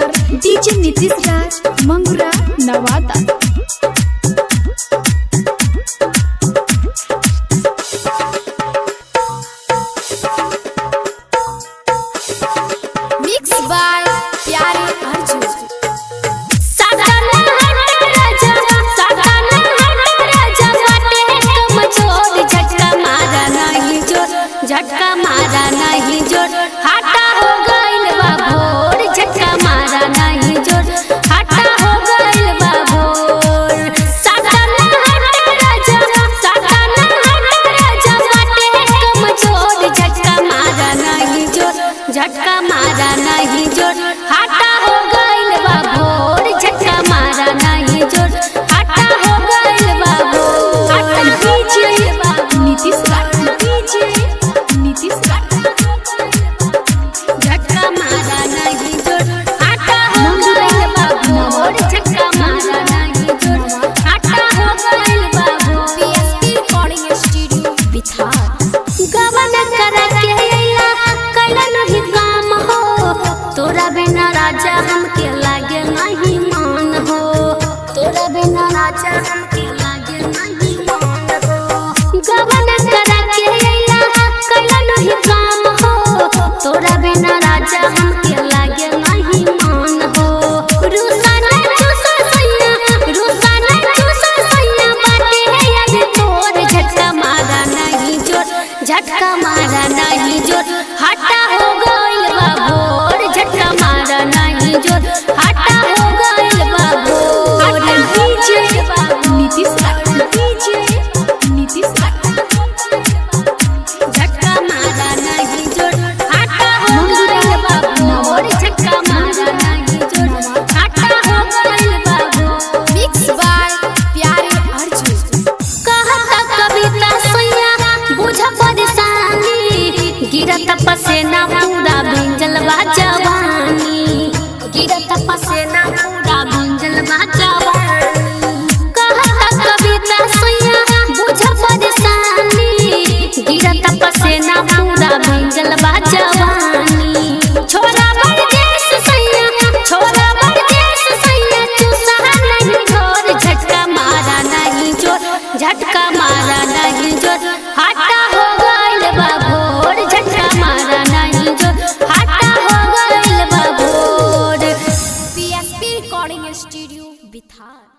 Singer DJ Nitish Raj Mangura Nawada. Mix by Pyare Arjun. झटका मारा नहीं जोर हटा हो गइल बा भोर। झटका मारा नहीं जोर हटा हो गइल बा भोर। साधन हट राजा साधन हट राजा बाटे कमजोर। झटका मारा नहीं जोर झटका मारा नहीं जोर हटा हो गइल बा भोर। झटका मारा नहीं जोर हटा हो गइल बा भोर। नीतीश राज नीतीश राज झटका मारा नहीं जोर हटा हो गइल बा भोर। झटका मारा नहीं जोर हटा हो गइल बा भोर। PSP recording studio Bihar. गवन करा के अइला कैला नहीं काम हो। तोरा बिना राजा हमके लागे नहीं मान हो। तोरा बिना राजा हमके लागे नहीं मान हो। गवन करा के अइला कैला नहीं काम हो। तोरा बिना राजा हमके लागे नहीं मान हो। रुसाना चूसा सैया रुसाना चूसा सैया बाटे याद तोर। झटका मारा नहीं जोर झटका मारा नहीं जोर हटा हो गइल बा भोर। झटका मारा नहीं जोर हटा हो गइल बा भोर। नीतीश राज नीतीश राज झटका मारा नहीं जोर हटा हो गइल बा भोर। झटका मारा नहीं जोर हटा हो गइल बा भोर। Mix by Pyare Arjun. कहता कविता सैया बुझ परेशानी। गिरत पसेना पूरा भिंजल बा जवानी। गिरत पसेना पूरा भिंजल बा जवानी। कहता कविता सैया बुझ परेशानी। गिरत पसेना पूरा भिंजल बा जवानी। छोरा परदेस सैया छोरा परदेस सैया चूसा नहीं घोर। झटका मारा नहीं जोर झटका मारा नहीं जोर हटा हो गइल बा भोर। झटका मारा नहीं जोर हटा हो गइल बा भोर। PSP recording studio Bihar.